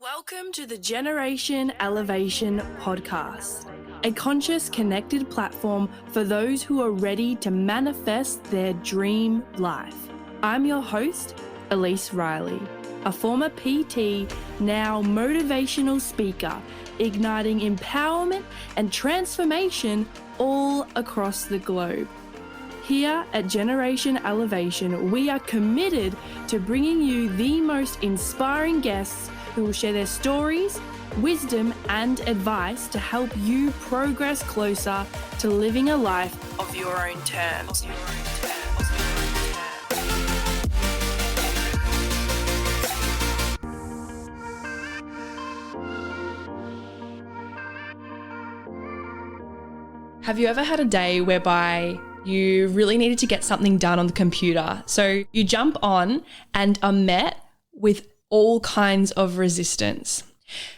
Welcome to the Generation Elevation podcast, a conscious, connected platform for those who are ready to manifest their dream life. I'm your host, Elise Riley, a former PT, now motivational speaker, igniting empowerment and transformation all across the globe. Here at Generation Elevation, we are committed to bringing you the most inspiring guests who will share their stories, wisdom, and advice to help you progress closer to living a life of your own terms. Have you ever had a day whereby you really needed to get something done on the computer? So you jump on and are met with all kinds of resistance,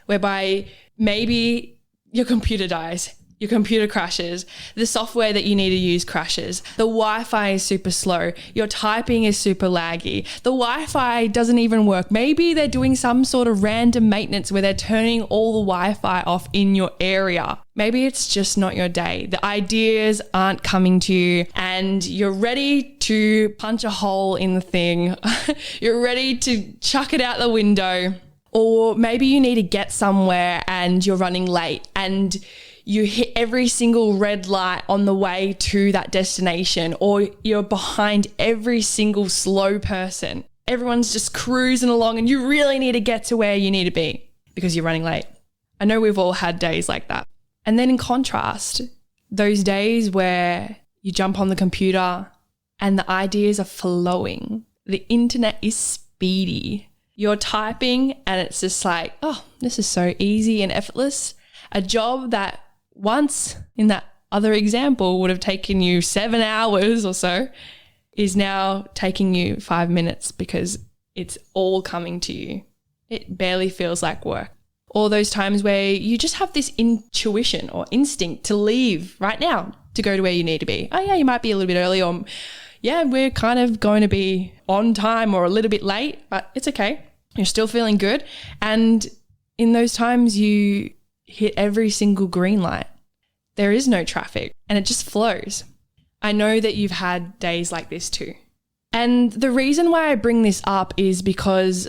whereby maybe your computer dies, your computer crashes, the software that you need to use crashes, the Wi-Fi is super slow, your typing is super laggy, the Wi-Fi doesn't even work. Maybe they're doing some sort of random maintenance where they're turning all the Wi-Fi off in your area. Maybe it's just not your day. The ideas aren't coming to you and you're ready to punch a hole in the thing. You're ready to chuck it out the window. Or maybe you need to get somewhere and you're running late and you hit every single red light on the way to that destination, or you're behind every single slow person. Everyone's just cruising along and you really need to get to where you need to be because you're running late. I know we've all had days like that. And then in contrast, those days where you jump on the computer and the ideas are flowing, the internet is speedy. You're typing and it's just like, oh, this is so easy and effortless. A job that once in that other example would have taken you 7 hours or so is now taking you 5 minutes because it's all coming to you. It barely feels like work. Or those times where you just have this intuition or instinct to leave right now to go to where you need to be. Oh yeah, you might be a little bit early, or yeah, we're kind of going to be on time or a little bit late, but it's okay. You're still feeling good. And in those times you hit every single green light. There is no traffic and it just flows. I know that you've had days like this too. And the reason why I bring this up is because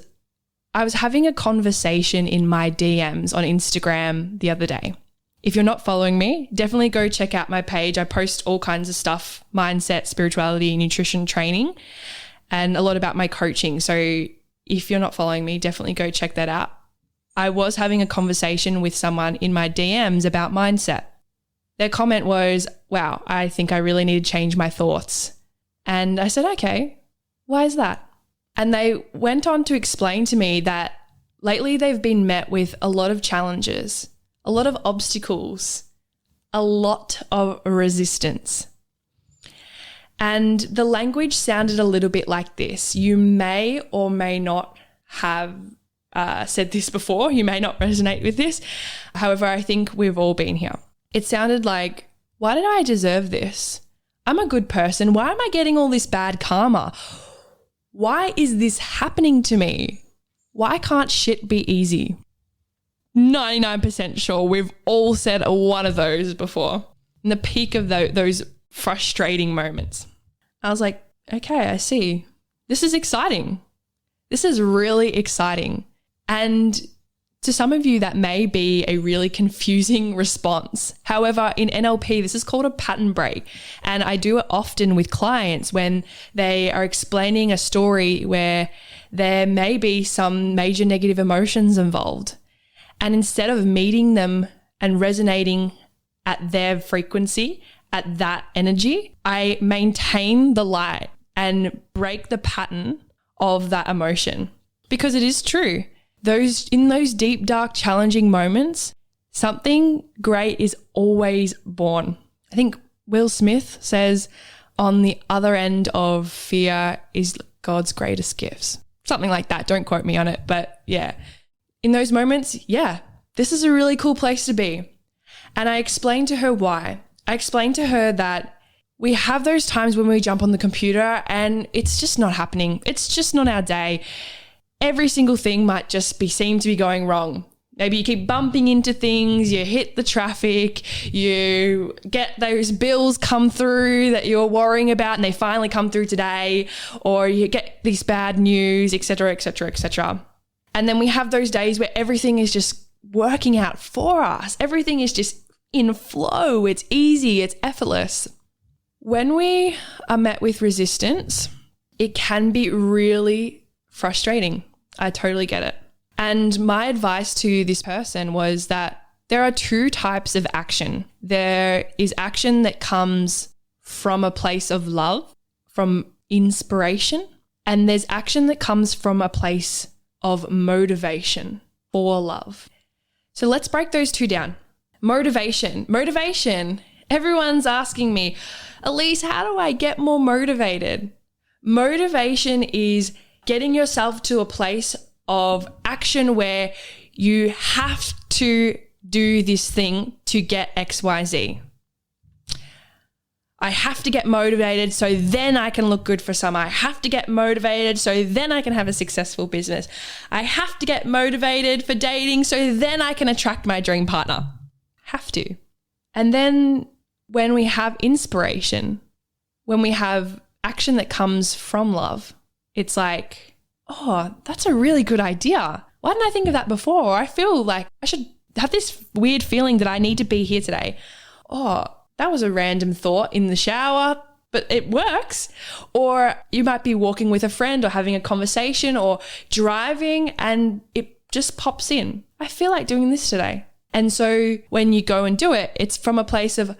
I was having a conversation in my DMs on Instagram the other day. If you're not following me, definitely go check out my page. I post all kinds of stuff, mindset, spirituality, nutrition, training, and a lot about my coaching. So if you're not following me, definitely go check that out. I was having a conversation with someone in my DMs about mindset. Their comment was, wow, I think I really need to change my thoughts. And I said, okay, why is that? And they went on to explain to me that lately they've been met with a lot of challenges, a lot of obstacles, a lot of resistance. And the language sounded a little bit like this. You may or may not have said this before. You may not resonate with this. However, I think we've all been here. It sounded like, why did I deserve this? I'm a good person. Why am I getting all this bad karma? Why is this happening to me? Why can't shit be easy? 99% sure we've all said one of those before. In the peak of those frustrating moments. I was like, okay, I see. This is exciting. This is really exciting. And to some of you, that may be a really confusing response. However, in NLP, this is called a pattern break. And I do it often with clients when they are explaining a story where there may be some major negative emotions involved. And instead of meeting them and resonating at their frequency, at that energy, I maintain the light and break the pattern of that emotion. Because it is true. In those deep, dark, challenging moments, something great is always born. I think Will Smith says, on the other end of fear is God's greatest gifts. Something like that. Don't quote me on it. But yeah, in those moments, yeah, this is a really cool place to be. And I explained to her why. I explained to her that we have those times when we jump on the computer and it's just not happening. It's just not our day. every single thing might just seem to be going wrong. Maybe you keep bumping into things, you hit the traffic, you get those bills come through that you're worrying about and they finally come through today, or you get this bad news, etc., etc., etc. And then we have those days where everything is just working out for us. Everything is just in flow. It's easy. It's effortless. When we are met with resistance, it can be really frustrating. I totally get it. And my advice to this person was that there are two types of action. There is action that comes from a place of love, from inspiration, and there's action that comes from a place of motivation for love. So let's break those two down. Motivation. Everyone's asking me, Elise, how do I get more motivated? Motivation is getting yourself to a place of action where you have to do this thing to get XYZ. I have to get motivated so then I can look good for some. I have to get motivated so then I can have a successful business. I have to get motivated for dating so then I can attract my dream partner. Have to. And then when we have inspiration, when we have action that comes from love, it's like, oh, that's a really good idea. Why didn't I think of that before? I feel like I should have this weird feeling that I need to be here today. Oh, that was a random thought in the shower, but it works. Or you might be walking with a friend or having a conversation or driving and it just pops in. I feel like doing this today. And so when you go and do it, it's from a place of,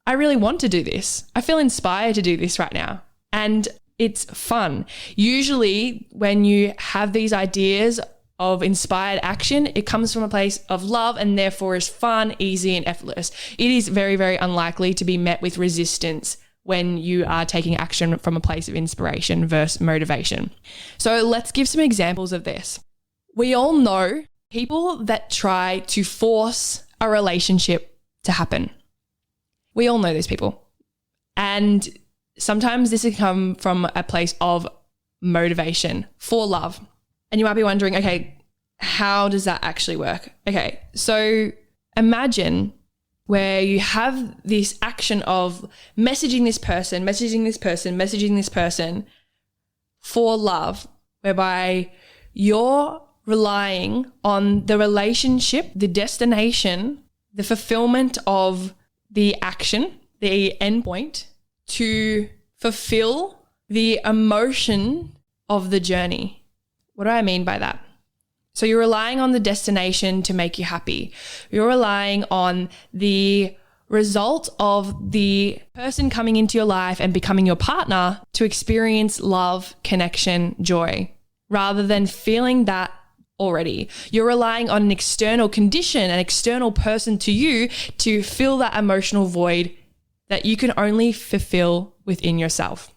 I really want to do this. I feel inspired to do this right now. And it's fun. Usually when you have these ideas of inspired action, it comes from a place of love and therefore is fun, easy, and effortless. It is very, very unlikely to be met with resistance when you are taking action from a place of inspiration versus motivation. So let's give some examples of this. We all know people that try to force a relationship to happen. We all know these people. And sometimes this can come from a place of motivation for love. And you might be wondering, okay, how does that actually work? Okay, so imagine where you have this action of messaging this person for love, whereby you're relying on the relationship, the destination, the fulfillment of the action, the endpoint, to fulfill the emotion of the journey. What do I mean by that? So you're relying on the destination to make you happy. You're relying on the result of the person coming into your life and becoming your partner to experience love, connection, joy, rather than feeling that already. You're relying on an external condition, an external person to you to fill that emotional void that you can only fulfill within yourself.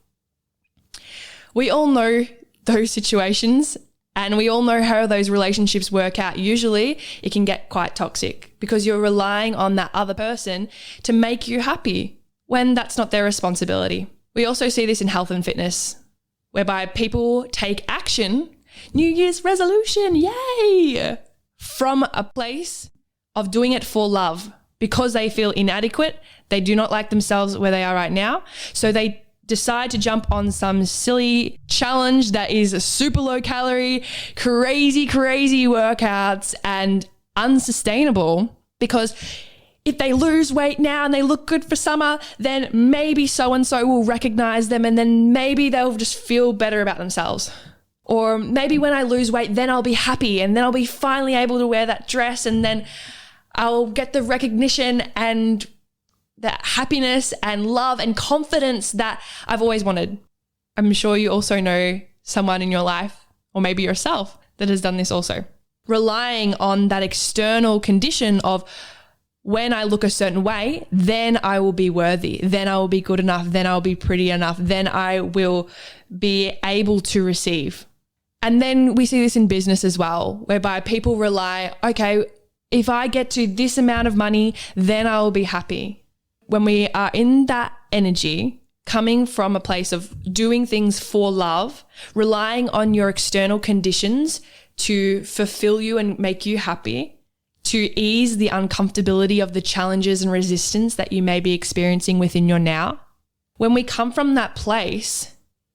We all know those situations and we all know how those relationships work out. Usually it can get quite toxic because you're relying on that other person to make you happy when that's not their responsibility. We also see this in health and fitness, whereby people take action, New Year's resolution, yay, from a place of doing it for love because they feel inadequate. They do not like themselves where they are right now. So they decide to jump on some silly challenge that is super low calorie, crazy workouts and unsustainable, because if they lose weight now and they look good for summer, then maybe so-and-so will recognize them and then maybe they'll just feel better about themselves. Or maybe when I lose weight, then I'll be happy and then I'll be finally able to wear that dress and then I'll get the recognition and that happiness and love and confidence that I've always wanted. I'm sure you also know someone in your life, or maybe yourself, that has done this also. Relying on that external condition of when I look a certain way, then I will be worthy, then I will be good enough, then I'll be pretty enough, then I will be able to receive. And then we see this in business as well, whereby people rely, okay, if I get to this amount of money, then I will be happy. When we are in that energy coming from a place of doing things for love, relying on your external conditions to fulfill you and make you happy, to ease the uncomfortability of the challenges and resistance that you may be experiencing within your now. When we come from that place,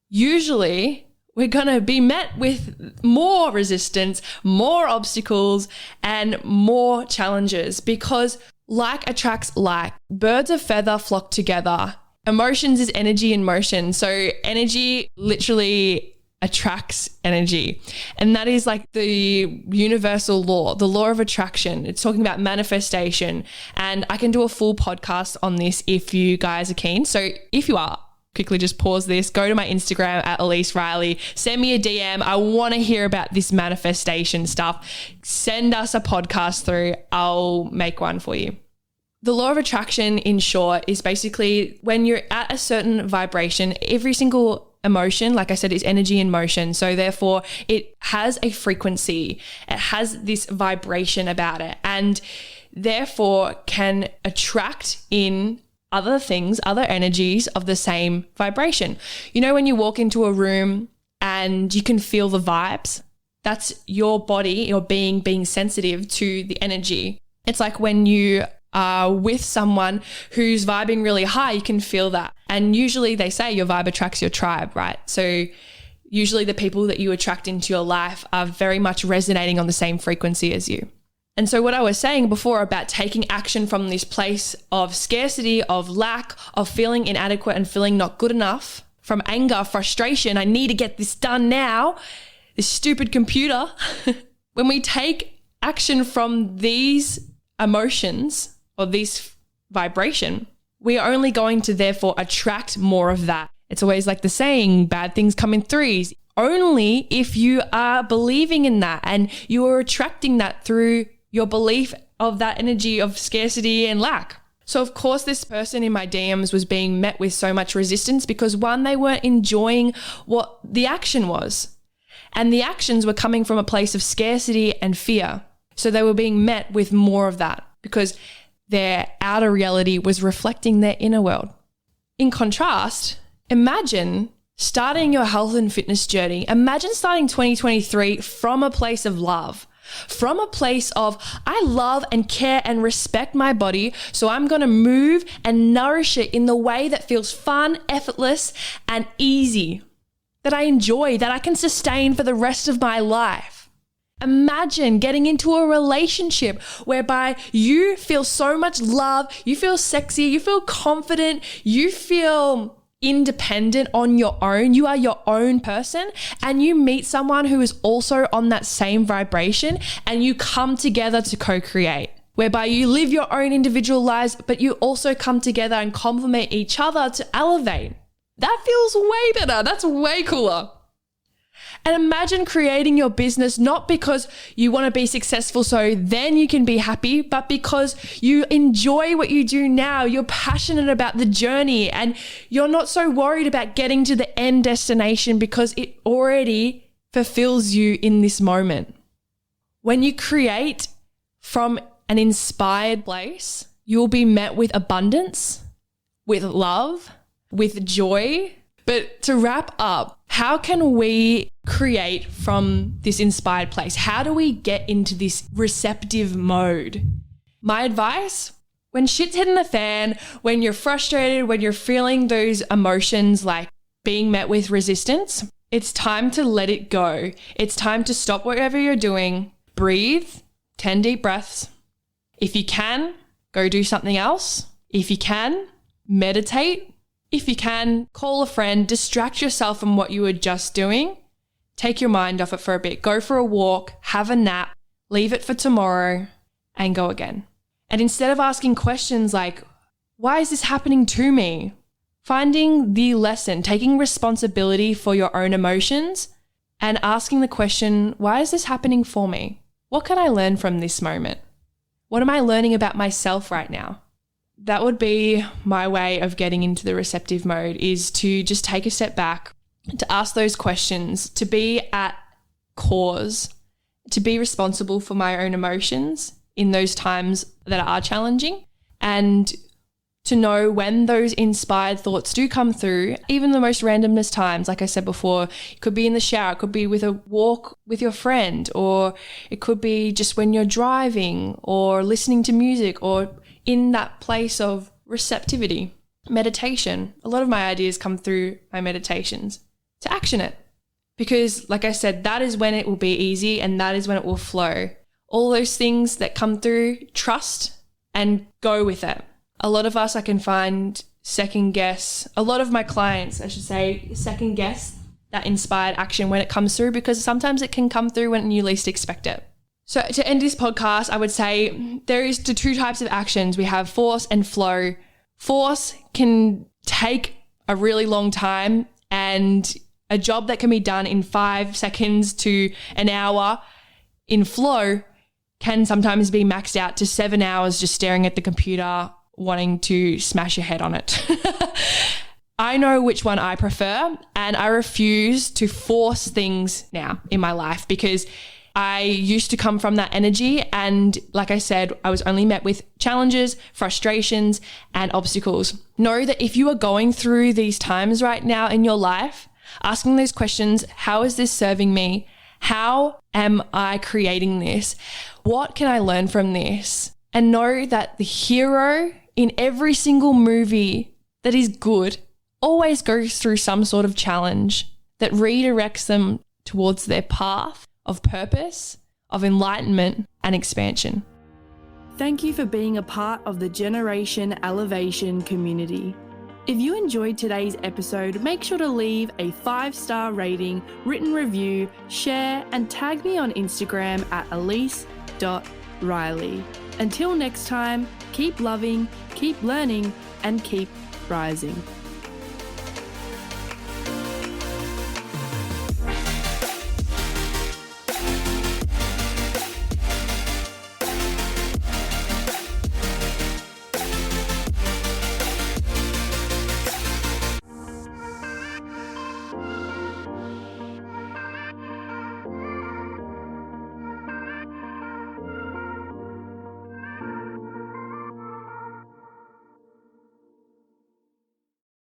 usually we're going to be met with more resistance, more obstacles, and more challenges, because like attracts like. Birds of feather flock together. Emotions is energy in motion. So energy literally attracts energy. And that is like the universal law, the law of attraction. It's talking about manifestation. And I can do a full podcast on this if you guys are keen. So if you are, quickly just pause this, go to my Instagram at Elise Riley, send me a DM. I want to hear about this manifestation stuff. Send us a podcast through. I'll make one for you. The law of attraction, in short, is basically when you're at a certain vibration, every single emotion, like I said, is energy in motion. So therefore it has a frequency. It has this vibration about it, and therefore can attract in other things, other energies of the same vibration. You know, when you walk into a room and you can feel the vibes, that's your body, your being sensitive to the energy. It's like when you are with someone who's vibing really high, you can feel that. And usually they say your vibe attracts your tribe, right? So usually the people that you attract into your life are very much resonating on the same frequency as you. And so what I was saying before about taking action from this place of scarcity, of lack, of feeling inadequate and feeling not good enough, from anger, frustration, I need to get this done now, this stupid computer. When we take action from these emotions or this vibration, we are only going to therefore attract more of that. It's always like the saying, bad things come in threes. Only if you are believing in that and you are attracting that through your belief of that energy of scarcity and lack. So of course, this person in my DMs was being met with so much resistance because one, they weren't enjoying what the action was. And the actions were coming from a place of scarcity and fear. So they were being met with more of that because their outer reality was reflecting their inner world. In contrast, imagine starting your health and fitness journey. Imagine starting 2023 from a place of love. From a place of, I love and care and respect my body, so I'm going to move and nourish it in the way that feels fun, effortless, and easy, that I enjoy, that I can sustain for the rest of my life. Imagine getting into a relationship whereby you feel so much love, you feel sexy, you feel confident, you feel independent on your own. You are your own person, and you meet someone who is also on that same vibration, and you come together to co-create, whereby you live your own individual lives, but you also come together and complement each other to elevate. That feels way better. That's way cooler. And imagine creating your business not because you want to be successful so then you can be happy, but because you enjoy what you do now. You're passionate about the journey and you're not so worried about getting to the end destination because it already fulfills you in this moment. When you create from an inspired place, you'll be met with abundance, with love, with joy. But to wrap up, how can we create from this inspired place? How do we get into this receptive mode? My advice, when shit's hitting the fan, when you're frustrated, when you're feeling those emotions like being met with resistance, it's time to let it go. It's time to stop whatever you're doing, breathe, 10 deep breaths. If you can, go do something else. If you can, meditate. If you can, call a friend, distract yourself from what you were just doing. Take your mind off it for a bit. Go for a walk, have a nap, leave it for tomorrow, and go again. And instead of asking questions like, why is this happening to me? Finding the lesson, taking responsibility for your own emotions, and asking the question, why is this happening for me? What can I learn from this moment? What am I learning about myself right now? That would be my way of getting into the receptive mode, is to just take a step back, to ask those questions, to be at cause, to be responsible for my own emotions in those times that are challenging, and to know when those inspired thoughts do come through, even the most randomest times. Like I said before, it could be in the shower, it could be with a walk with your friend, or it could be just when you're driving or listening to music or in that place of receptivity. Meditation. A lot of my ideas come through my meditations. To action it. Because like I said, that is when it will be easy and that is when it will flow. All those things that come through, trust and go with it. A lot of us, I can find second guess, a lot of my clients, I should say, second guess that inspired action when it comes through, because sometimes it can come through when you least expect it. So to end this podcast, I would say there is the two types of actions. We have force and flow. Force can take a really long time, and a job that can be done in 5 seconds to an hour in flow can sometimes be maxed out to 7 hours just staring at the computer, wanting to smash your head on it. I know which one I prefer, and I refuse to force things now in my life, because I used to come from that energy, and like I said, I was only met with challenges, frustrations, and obstacles. Know that if you are going through these times right now in your life, asking those questions, how is this serving me? How am I creating this? What can I learn from this? And know that the hero in every single movie that is good always goes through some sort of challenge that redirects them towards their path of purpose, of enlightenment and expansion. Thank you for being a part of the Generation Elevation community. If you enjoyed today's episode, make sure to leave a 5-star rating, written review, share, and tag me on Instagram at elise.riley. Until next time, keep loving, keep learning, and keep rising.